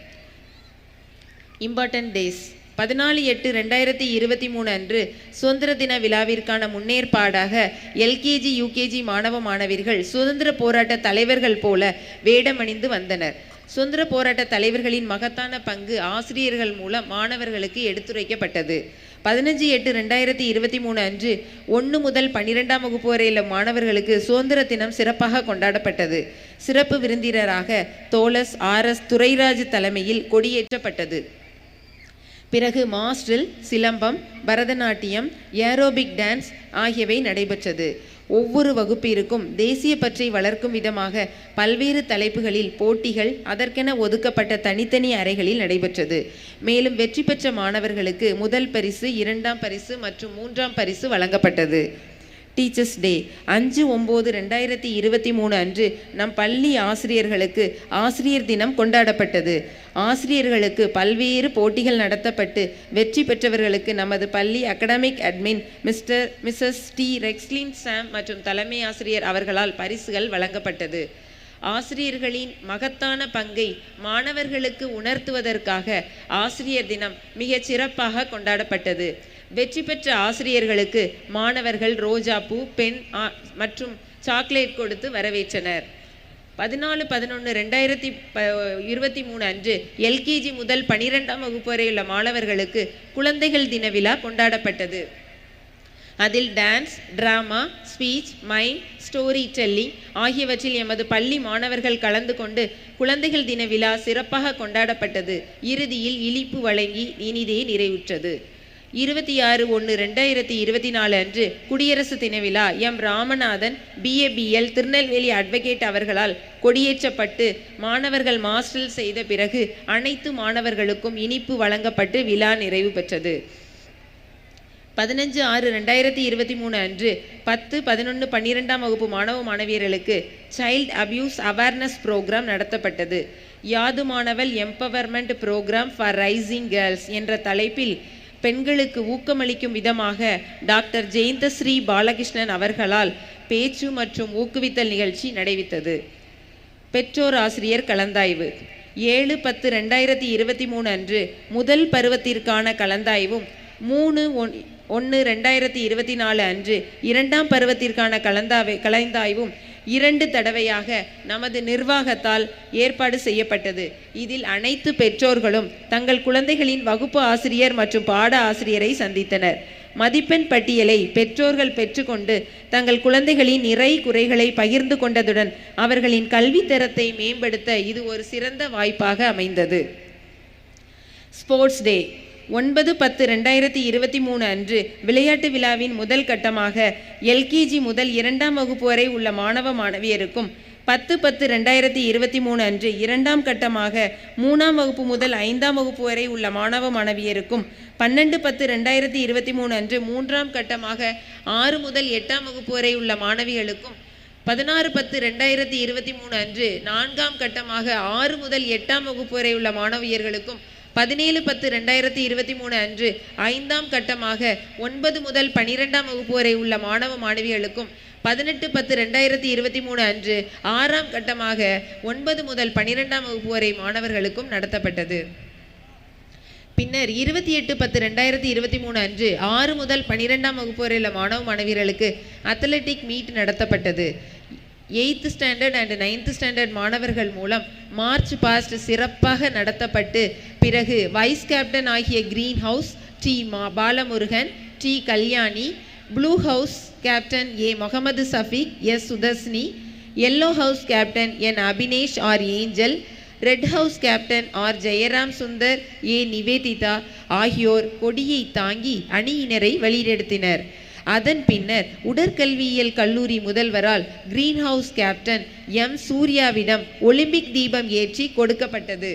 Important days. 14/8/2023 அன்று சுதந்திர தின விழாவிற்கான முன்னேற்பாடாக LKG UKG மாணவ மாணவிகள் சுதந்திர போராட்ட தலைவர்கள் போல வேடமணிந்து வந்தனர். சுதந்திர போராட்ட தலைவர்களின் மகத்தான பங்கு ஆசிரியர்கள் மூலம் மாணவர்களுக்கு எடுத்துரைக்கப்பட்டது. 15/8/2023 அன்று 1 முதல் 12ஆம் வகுப்பு வரையுள்ள மாணவர்களுக்கு சுதந்திர தினம் சிறப்பாக கொண்டாடப்பட்டது. சிறப்பு விருந்தினராக தோலஸ் RS துரைராஜ் தலைமையில் கொடியேற்றப்பட்டது. பிறகு மாஸ்ட்ரில், சிலம்பம், பரதநாட்டியம், ஏரோபிக் டான்ஸ் ஆகியவை நடைபெற்றது. ஒவ்வொரு வகுப்பிற்கும் தேசிய பற்றை வளர்க்கும் விதமாக பல்வேறு தலைப்புகளில் போட்டிகள் அதற்கென ஒதுக்கப்பட்ட தனித்தனி அறைகளில் நடைபெற்றது. மேலும் வெற்றி பெற்ற மாணவர்களுக்கு முதல் பரிசு, 2ஆம் பரிசு மற்றும் 3ஆம் பரிசு வழங்கப்பட்டது. டீச்சர்ஸ் டே 5/9/2023 அன்று நம் பள்ளி ஆசிரியர்களுக்கு ஆசிரியர் தினம் கொண்டாடப்பட்டது. ஆசிரியர்களுக்கு பல்வேறு போட்டிகள் நடத்தப்பட்டு வெற்றி பெற்றவர்களுக்கு நமது பள்ளி academic admin Mrs D Rexlin சாம் மற்றும் தலைமை ஆசிரியர் அவர்களால் பரிசுகள் வழங்கப்பட்டது. ஆசிரியர்களின் மகத்தான பங்கை மாணவர்களுக்கு உணர்த்துவதற்காக ஆசிரியர் தினம் மிகச் சிறப்பாக கொண்டாடப்பட்டது. வெற்றி பெற்ற ஆசிரியர்களுக்கு மாணவர்கள் ரோஜாப்பூ, பென் மற்றும் சாக்லேட் கொடுத்து வரவேற்றனர். 14/11/2023 அன்று LKG முதல் 12ஆம் வகுப்பு வரையுள்ள மாணவர்களுக்கு குழந்தைகள் தின விழா கொண்டாடப்பட்டது. அதில் dance, drama, speech, mime, story telling ஆகியவற்றில் எமது பள்ளி மாணவர்கள் கலந்து கொண்டு குழந்தைகள் தின விழா சிறப்பாக கொண்டாடப்பட்டது. இறுதியில் இனிப்பு வழங்கி இனிதே நிறைவுற்றது. 26/1/2024 அன்று குடியரசு தின விழா M Ramanathan BABL Tirunelveli advocate அவர்களால் கொடியேற்றப்பட்டு மாணவர்கள் மாஸ்டரில் செய்த பிறகு அனைத்து மாணவர்களுக்கும் இனிப்பு வழங்கப்பட்டு விழா நிறைவு பெற்றது. 15/6/2023 அன்று 10, 11, 12ஆம் வகுப்பு மாணவ மாணவியர்களுக்கு சைல்ட் அபியூஸ் அவேர்னஸ் ப்ரோக்ராம் நடத்தப்பட்டது. Yadhumanaval empowerment programme for rising girls என்ற தலைப்பில் பெண்களுக்கு ஊக்கமளிக்கும் விதமாக டாக்டர் ஜெயந்தஸ்ரீ பாலகிருஷ்ணன் அவர்களால் பேச்சு மற்றும் ஊக்குவித்தல் நிகழ்ச்சி நடைபெற்றது. பெற்றோர் ஆசிரியர் கலந்தாய்வு 7/10/2023 அன்று முதல் பருவத்திற்கான கலந்தாய்வும் 3/1/2024 அன்று 2ஆம் பருவத்திற்கான கலந்தாய்வும் 2 தடவையாக நமது நிர்வாகத்தால் ஏற்பாடு செய்யப்பட்டது. இதில் அனைத்து பெற்றோர்களும் தங்கள் குழந்தைகளின் வகுப்பு ஆசிரியர் மற்றும் பாட ஆசிரியரை சந்தித்தனர். மதிப்பெண் பட்டியலை பெற்றோர்கள் பெற்றுக்கொண்டு தங்கள் குழந்தைகளின் நிறை குறைகளை பகிர்ந்து கொண்டதுடன் அவர்களின் கல்வி தரத்தை மேம்படுத்த இது ஒரு சிறந்த வாய்ப்பாக அமைந்தது. ஸ்போர்ட்ஸ் டே 9/10/2023 அன்று விளையாட்டு விழாவின் முதல் கட்டமாக எல்கேஜி முதல் 2ஆம் வகுப்பு வரை உள்ள மாணவ மாணவியருக்கும் 10/10/2023 அன்று 2ஆம் கட்டமாக 3ஆம் வகுப்பு முதல் 5ஆம் வகுப்பு வரை உள்ள மாணவ மாணவியருக்கும் 12/10/2023 அன்று 3ஆம் கட்டமாக 6 முதல் 8ஆம் வகுப்பு வரை உள்ள மாணவிகளுக்கும் 16/10/2023 அன்று 4ஆம் கட்டமாக 6 முதல் 8ஆம் வகுப்பு வரை உள்ள மாணவியர்களுக்கும் 17/10/2023 அன்று 5ஆம் கட்டமாக 9 முதல் 12ஆம் வகுப்பு வரை உள்ள மாணவ மாணவிகளுக்கும் 18/10/2023 அன்று 6ஆம் கட்டமாக 9 முதல் 12ஆம் வகுப்பு வரை மாணவர்களுக்கும் நடத்தப்பட்டது. பின்னர் 28/10/2023 அன்று 6 முதல் 12ஆம் வகுப்பு வரை உள்ள மாணவ மாணவியர்களுக்கு அத்லெட்டிக் மீட் நடத்தப்பட்டது. 8th standard and 9th standard மாணவர்கள் மூலம் மார்ச் பாஸ்ட் சிறப்பாக நடத்தப்பட்டு பிறகு வைஸ் கேப்டன் ஆகிய green house T Balamurugan, T Kalyani, blue house captain A Mohammed Safeek, S Sudharshini, yellow house captain N Abinesh R Angel, red house captain R Jayaram Sundar, A Nivedita ஆகியோர் கொடியை தாங்கி அணியினரை வழிநடத்தினர். அதன் பின்னர் உடற்கல்வியியல் கல்லூரி முதல்வரால் கிரீன் ஹவுஸ் கேப்டன் எம் சூர்யாவிடம் ஒலிம்பிக் தீபம் ஏற்றி கொடுக்கப்பட்டது.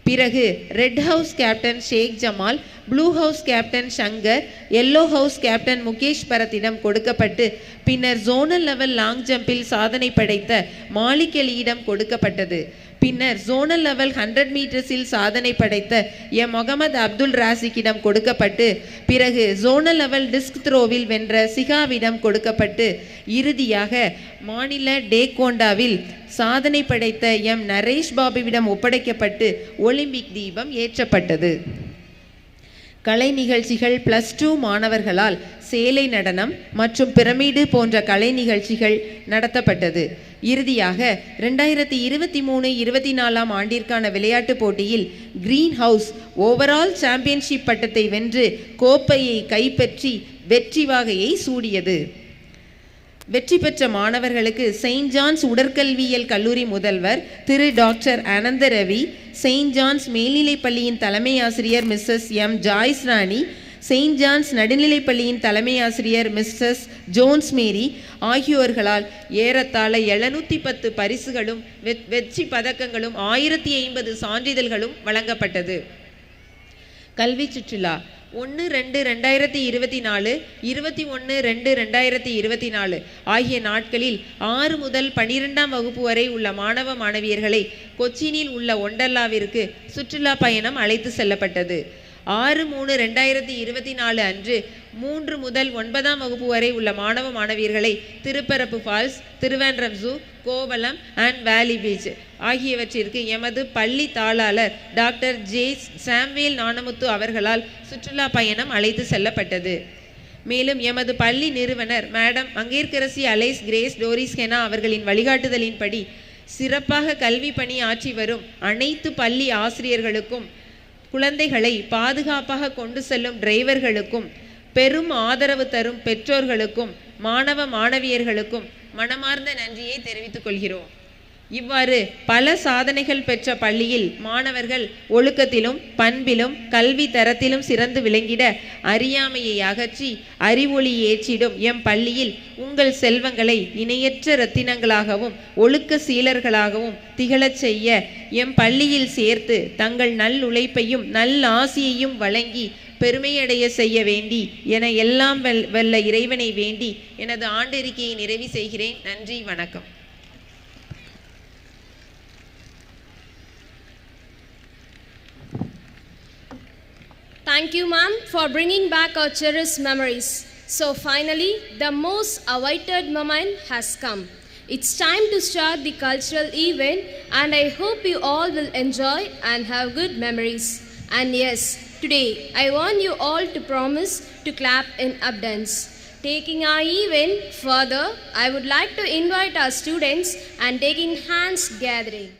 பிறகு red house captain Sheikh Jamal, blue house captain Shankar, yellow house captain Mukesh பரத்திடம் கொடுக்கப்பட்டு பின்னர் ஜோனல் லெவல் லாங் ஜம்பில் சாதனை படைத்த மாலிக் அலியிடம் கொடுக்கப்பட்டது. பின்னர் ஜோனல் லெவல் 100 மீட்டர்ஸில் சாதனை படைத்த எம் முகமது அப்துல் ராசிக்கிடம் கொடுக்கப்பட்டு பிறகு ஜோனல் லெவல் டிஸ்க் த்ரோவில் வென்ற சிகாவிடம் கொடுக்கப்பட்டு இறுதியாக மாநில டேகோண்டாவில் சாதனை படைத்த எம் நரேஷ் பாபுவிடம் ஒப்படைக்கப்பட்டு ஒலிம்பிக் தீபம் ஏற்றப்பட்டது. கலை நிகழ்ச்சிகள் +2 மாணவர்களால் சேலை நடனம் மற்றும் பிரமிடு போன்ற கலை நிகழ்ச்சிகள் நடத்தப்பட்டது. இறுதியாக 2023-24ஆம் ஆண்டிற்கான விளையாட்டுப் போட்டியில் கிரீன் ஹவுஸ் ஓவரால் சாம்பியன்ஷிப் பட்டத்தை வென்று கோப்பையை கைப்பற்றி வெற்றி வாகையை சூடியது. வெற்றி பெற்ற மாணவர்களுக்கு செயின்ட் ஜான்ஸ் உடற்கல்வியியல் கல்லூரி முதல்வர் திரு டாக்டர் அனந்த ரவி, செயின்ட் ஜான்ஸ் மேல்நிலைப்பள்ளியின் தலைமை ஆசிரியர் மிஸ்ஸஸ் எம் ஜாய்ஸ் ராணி, செயின்ட் ஜான்ஸ் நடுநிலைப்பள்ளியின் தலைமை ஆசிரியர் மிஸ்ஸஸ் ஜோன்ஸ் மேரி ஆகியோர்களால் ஏறத்தாழ 710 பரிசுகளும் வெற்றி பதக்கங்களும் 1050 சான்றிதழ்களும் வழங்கப்பட்டது. கல்வி சுற்றுலா 1-2-2024, 21-2-2024 ஆகிய நாட்களில் 6 முதல் 12ஆம் வகுப்பு வரை உள்ள மாணவ மாணவியர்களை கொச்சினில் உள்ள ஒண்டர்லாவிற்கு சுற்றுலா பயணம் அழைத்து செல்லப்பட்டது. 6/3/2024 அன்று 3 முதல் 9ஆம் வகுப்பு வரை உள்ள மாணவ மாணவியர்களை Thirparappu falls, Trivandrum zoo, Kovalam and valley beach ஆகியவற்றிற்கு எமது பள்ளி தாளாளர் டாக்டர் ஜே சாம்வேல் நாணமுத்து அவர்களால் சுற்றுலா பயணம் அழைத்து செல்லப்பட்டது. மேலும் எமது பள்ளி நிறுவனர் madam Mangaiyarkarasi Alice Grace Doris Hena அவர்களின் வழிகாட்டுதலின்படி சிறப்பாக கல்வி பணி ஆற்றி வரும் அனைத்து பள்ளி ஆசிரியர்களுக்கும், குழந்தைகளை பாதுகாப்பாக கொண்டு செல்லும் டிரைவர்களுக்கும், பெரும் ஆதரவு தரும் பெற்றோர்களுக்கும், மாணவ மாணவியர்களுக்கும் மனமார்ந்த நன்றியை தெரிவித்துக் கொள்கிறோம். இவ்வாறு பல சாதனைகள் பெற்ற பள்ளியில் மாணவர்கள் ஒழுக்கத்திலும் பண்பிலும் கல்வி தரத்திலும் சிறந்து விளங்கிட அறியாமையை அகற்றி அறிவொளி ஏற்றிடும் எம் பள்ளியில் உங்கள் செல்வங்களை இணையற்ற இரத்தினங்களாகவும் ஒழுக்க சீலர்களாகவும் திகழச் செய்ய எம் பள்ளியில் சேர்த்து தங்கள் நல்லுழைப்பையும் நல் ஆசியையும் வழங்கி பெருமையடைய செய்ய வேண்டி என எல்லாம் வல்ல இறைவனை வேண்டி எனது ஆண்டறிக்கையை நிறைவு செய்கிறேன். நன்றி, வணக்கம். Thank you, ma'am, for bringing back our cherished memories. So finally, the most awaited moment has come. It's time to start the cultural event, and I hope you all will enjoy and have good memories. And yes, today I want you all to promise to clap in abundance. Taking our event further, I would like to invite our students and taking hands gathering.